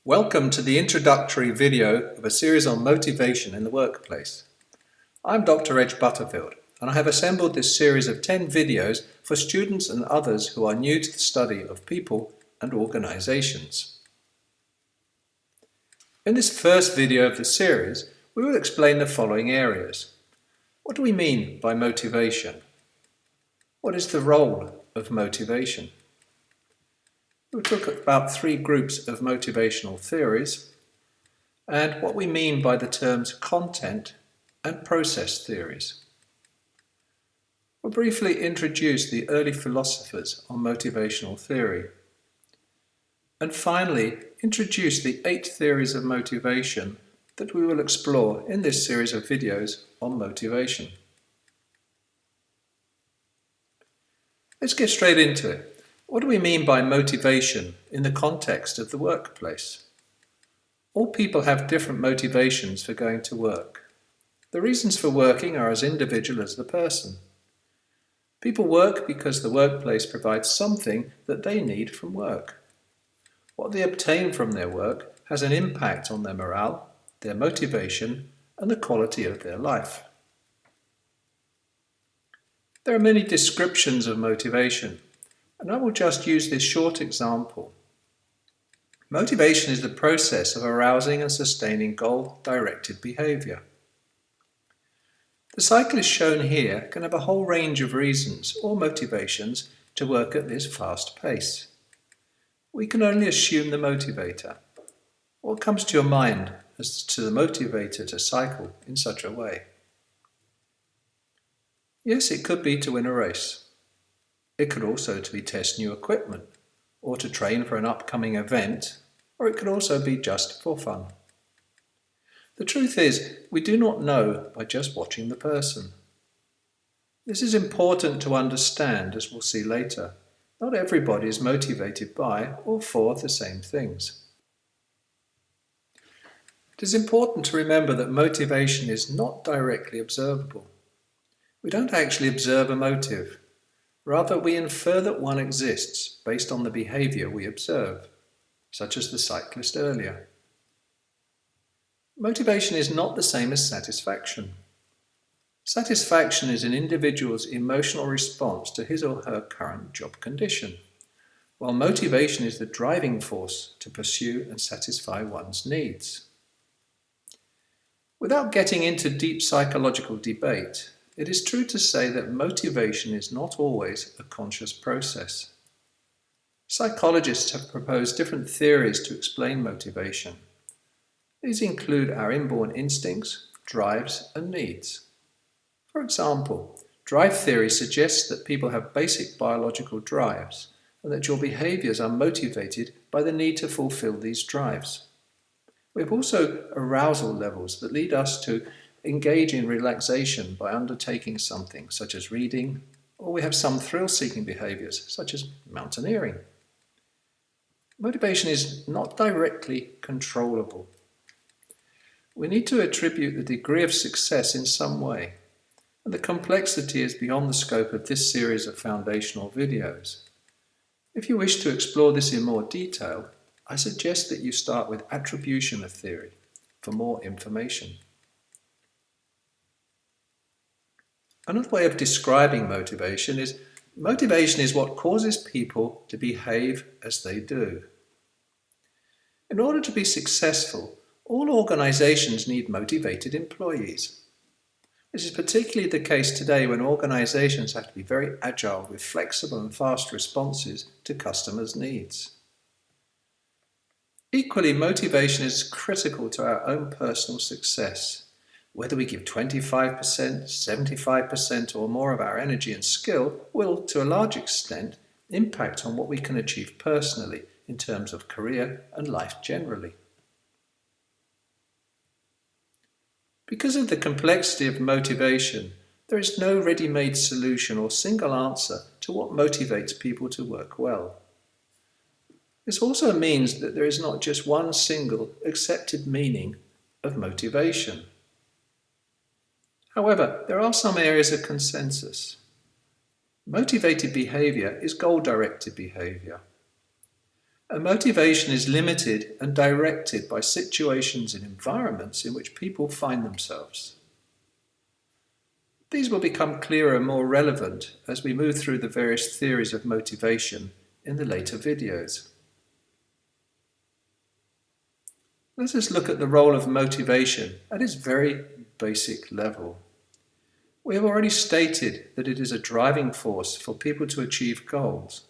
Welcome to the introductory video of a series on motivation in the workplace. I'm Dr. Edge Butterfield, and I have assembled this series of 10 videos for students and others who are new to the study of people and organizations. In this first video of the series, we will explain the following areas. What do we mean by motivation? What is the role of motivation? We'll talk about 3 groups of motivational theories and what we mean by the terms content and process theories. We'll briefly introduce the early philosophers on motivational theory and finally introduce the 8 theories of motivation that we will explore in this series of videos on motivation. Let's get straight into it. What do we mean by motivation in the context of the workplace? All people have different motivations for going to work. The reasons for working are as individual as the person. People work because the workplace provides something that they need from work. What they obtain from their work has an impact on their morale, their motivation, and the quality of their life. There are many descriptions of motivation, and I will just use this short example. Motivation is the process of arousing and sustaining goal-directed behavior. The cyclist shown here can have a whole range of reasons or motivations to work at this fast pace. We can only assume the motivator. What comes to your mind as to the motivator to cycle in such a way? Yes, it could be to win a race. It could also be to test new equipment, or to train for an upcoming event, or it could also be just for fun. The truth is, we do not know by just watching the person. This is important to understand, as we'll see later. Not everybody is motivated by or for the same things. It is important to remember that motivation is not directly observable. We don't actually observe a motive. Rather, we infer that one exists based on the behavior we observe, such as the cyclist earlier. Motivation is not the same as satisfaction. Satisfaction is an individual's emotional response to his or her current job condition, while motivation is the driving force to pursue and satisfy one's needs. Without getting into deep psychological debate, it is true to say that motivation is not always a conscious process. Psychologists have proposed different theories to explain motivation. These include our inborn instincts, drives, and needs. For example, drive theory suggests that people have basic biological drives and that your behaviors are motivated by the need to fulfill these drives. We have also arousal levels that lead us to engage in relaxation by undertaking something such as reading, or we have some thrill-seeking behaviors such as mountaineering. Motivation is not directly controllable. We need to attribute the degree of success in some way, and the complexity is beyond the scope of this series of foundational videos. If you wish to explore this in more detail, I suggest that you start with attribution of theory for more information. Another way of describing motivation is what causes people to behave as they do. In order to be successful, all organizations need motivated employees. This is particularly the case today when organizations have to be very agile with flexible and fast responses to customers' needs. Equally, motivation is critical to our own personal success. Whether we give 25%, 75% or more of our energy and skill will, to a large extent, impact on what we can achieve personally in terms of career and life generally. Because of the complexity of motivation, there is no ready-made solution or single answer to what motivates people to work well. This also means that there is not just one single accepted meaning of motivation. However, there are some areas of consensus. Motivated behavior is goal-directed behavior. A motivation is limited and directed by situations and environments in which people find themselves. These will become clearer and more relevant as we move through the various theories of motivation in the later videos. Let us look at the role of motivation at its very basic level. We have already stated that it is a driving force for people to achieve goals.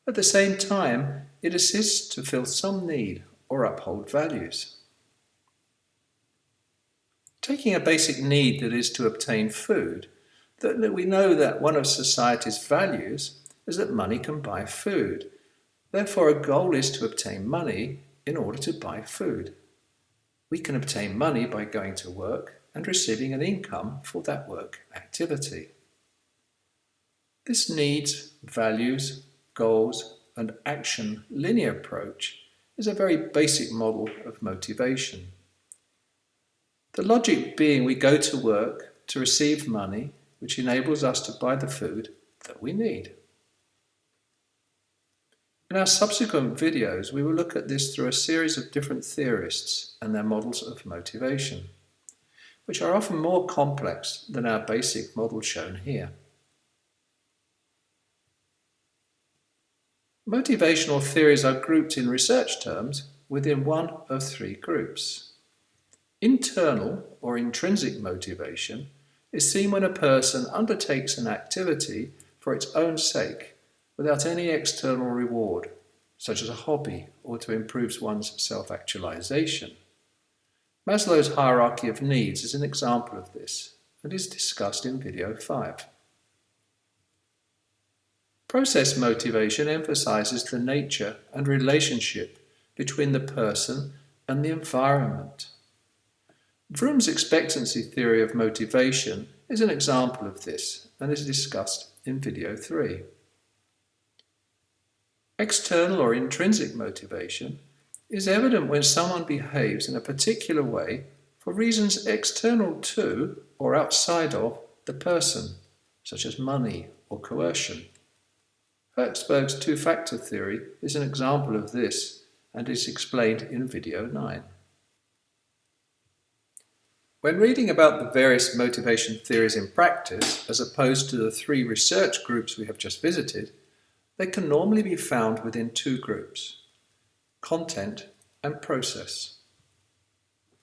At the same time, it assists to fill some need or uphold values. Taking a basic need that is to obtain food, that we know that one of society's values is that money can buy food. Therefore, a goal is to obtain money in order to buy food. We can obtain money by going to work and receiving an income for that work activity. This needs, values, goals, and action linear approach is a very basic model of motivation. The logic being we go to work to receive money, which enables us to buy the food that we need. In our subsequent videos, we will look at this through a series of different theorists and their models of motivation, which are often more complex than our basic model shown here. Motivational theories are grouped in research terms within one of three groups. Internal or intrinsic motivation is seen when a person undertakes an activity for its own sake without any external reward, such as a hobby or to improve one's self-actualization. Maslow's hierarchy of needs is an example of this and is discussed in video 5. Process motivation emphasizes the nature and relationship between the person and the environment. Vroom's expectancy theory of motivation is an example of this and is discussed in video 3. External or intrinsic motivation is evident when someone behaves in a particular way for reasons external to or outside of the person, such as money or coercion. Hertzberg's two-factor theory is an example of this and is explained in video 9. When reading about the various motivation theories in practice, as opposed to the three research groups we have just visited, they can normally be found within two groups: content and process.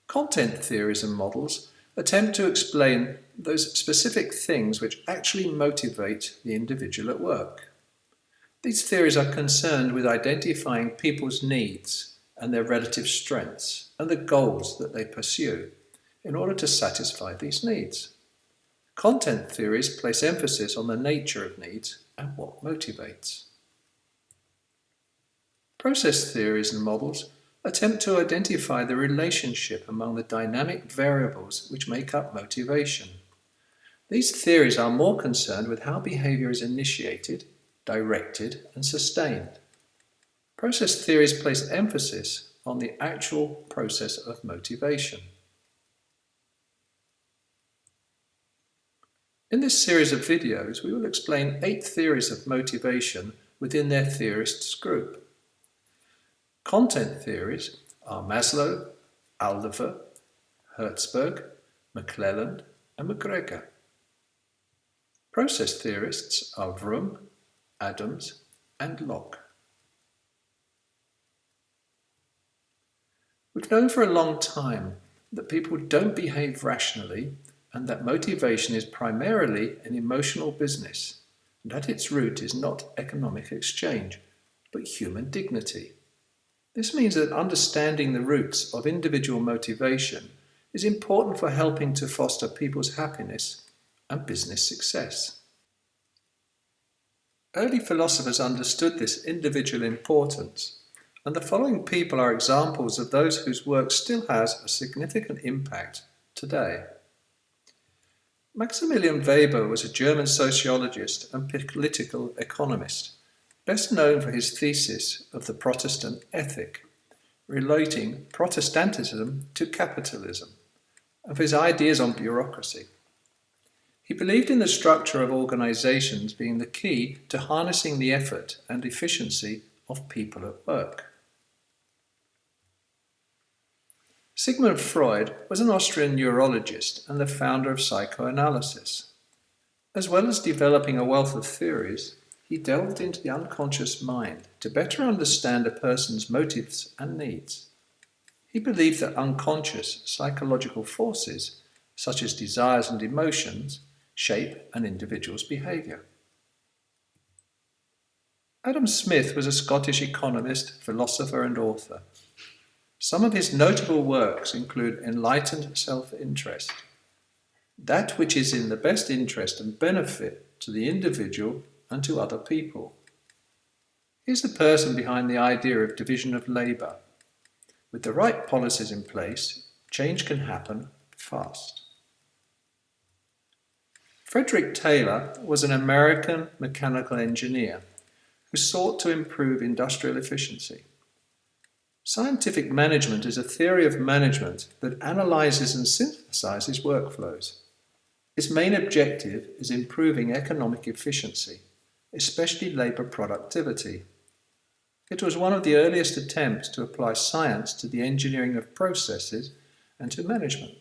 Content theories and models attempt to explain those specific things which actually motivate the individual at work. These theories are concerned with identifying people's needs and their relative strengths and the goals that they pursue in order to satisfy these needs. Content theories place emphasis on the nature of needs and what motivates. Process theories and models attempt to identify the relationship among the dynamic variables which make up motivation. These theories are more concerned with how behavior is initiated, directed, and sustained. Process theories place emphasis on the actual process of motivation. In this series of videos, we will explain 8 theories of motivation within their theorists group. Content theories are Maslow, Alderfer, Hertzberg, McClelland, and McGregor. Process theorists are Vroom, Adams, and Locke. We've known for a long time that people don't behave rationally and that motivation is primarily an emotional business, and at its root is not economic exchange, but human dignity. This means that understanding the roots of individual motivation is important for helping to foster people's happiness and business success. Early philosophers understood this individual importance, and the following people are examples of those whose work still has a significant impact today. Maximilian Weber was a German sociologist and political economist, best known for his thesis of the Protestant ethic, relating Protestantism to capitalism, and for his ideas on bureaucracy. He believed in the structure of organizations being the key to harnessing the effort and efficiency of people at work. Sigmund Freud was an Austrian neurologist and the founder of psychoanalysis. As well as developing a wealth of theories, he delved into the unconscious mind to better understand a person's motives and needs. He believed that unconscious psychological forces, such as desires and emotions, shape an individual's behaviour. Adam Smith was a Scottish economist, philosopher and author. Some of his notable works include Enlightened Self-Interest, that which is in the best interest and benefit to the individual and to other people. He is the person behind the idea of division of labour. With the right policies in place, change can happen fast. Frederick Taylor was an American mechanical engineer who sought to improve industrial efficiency. Scientific management is a theory of management that analyzes and synthesizes workflows. Its main objective is improving economic efficiency, especially labor productivity. It was one of the earliest attempts to apply science to the engineering of processes and to management.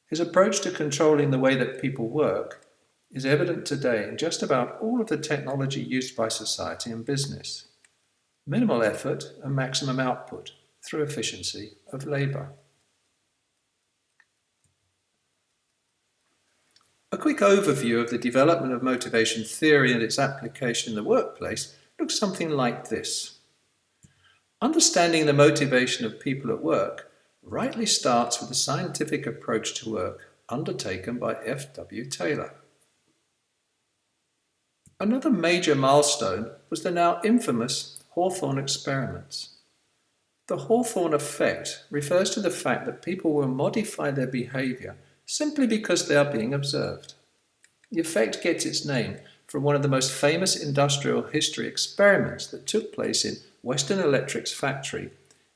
His approach to controlling the way that people work is evident today in just about all of the technology used by society and business. Minimal effort and maximum output through efficiency of labour. A quick overview of the development of motivation theory and its application in the workplace looks something like this. Understanding the motivation of people at work rightly starts with the scientific approach to work undertaken by F.W. Taylor. Another major milestone was the now infamous Hawthorne experiments. The Hawthorne effect refers to the fact that people will modify their behaviour simply because they are being observed. The effect gets its name from one of the most famous industrial history experiments that took place in Western Electric's factory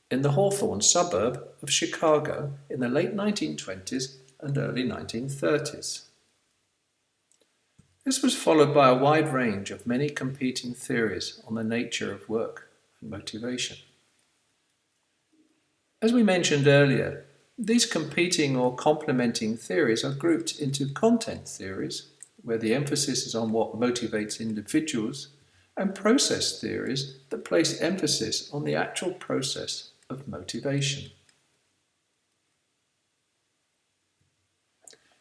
in the Hawthorne suburb of Chicago in the late 1920s and early 1930s. This was followed by a wide range of many competing theories on the nature of work and motivation. As we mentioned earlier, these competing or complementing theories are grouped into content theories, where the emphasis is on what motivates individuals, and process theories that place emphasis on the actual process of motivation.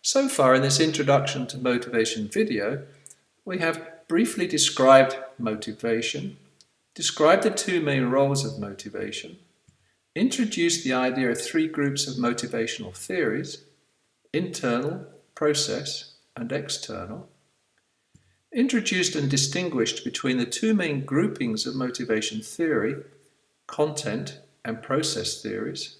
So far in this introduction to motivation video, we have briefly described motivation, described the two main roles of motivation, introduced the idea of three groups of motivational theories: internal, process, and external, introduced and distinguished between the two main groupings of motivation theory, content and process theories,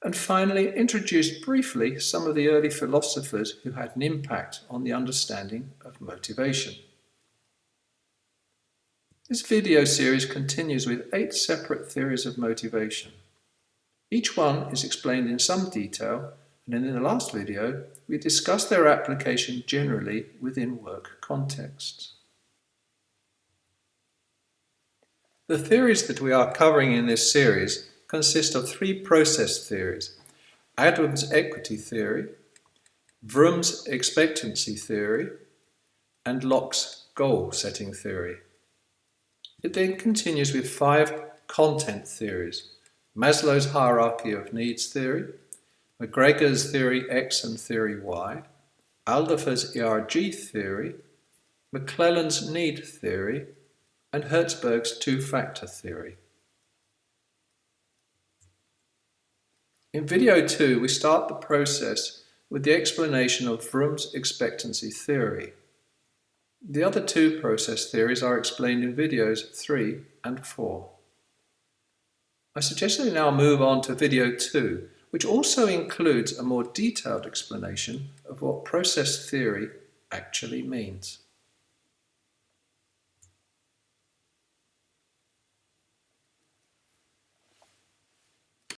and finally introduced briefly some of the early philosophers who had an impact on the understanding of motivation. This video series continues with 8 separate theories of motivation. Each one is explained in some detail, and in the last video we discussed their application generally within work contexts. The theories that we are covering in this series consist of 3 process theories: Adam's equity theory, Vroom's expectancy theory, and Locke's goal-setting theory. It then continues with 5 content theories: Maslow's hierarchy of needs theory, McGregor's theory X and theory Y, Alderfer's ERG theory, McClelland's need theory, and Hertzberg's two-factor theory. In video 2, we start the process with the explanation of Vroom's expectancy theory. The other 2 process theories are explained in videos 3 and 4. I suggest that we now move on to video 2, which also includes a more detailed explanation of what process theory actually means.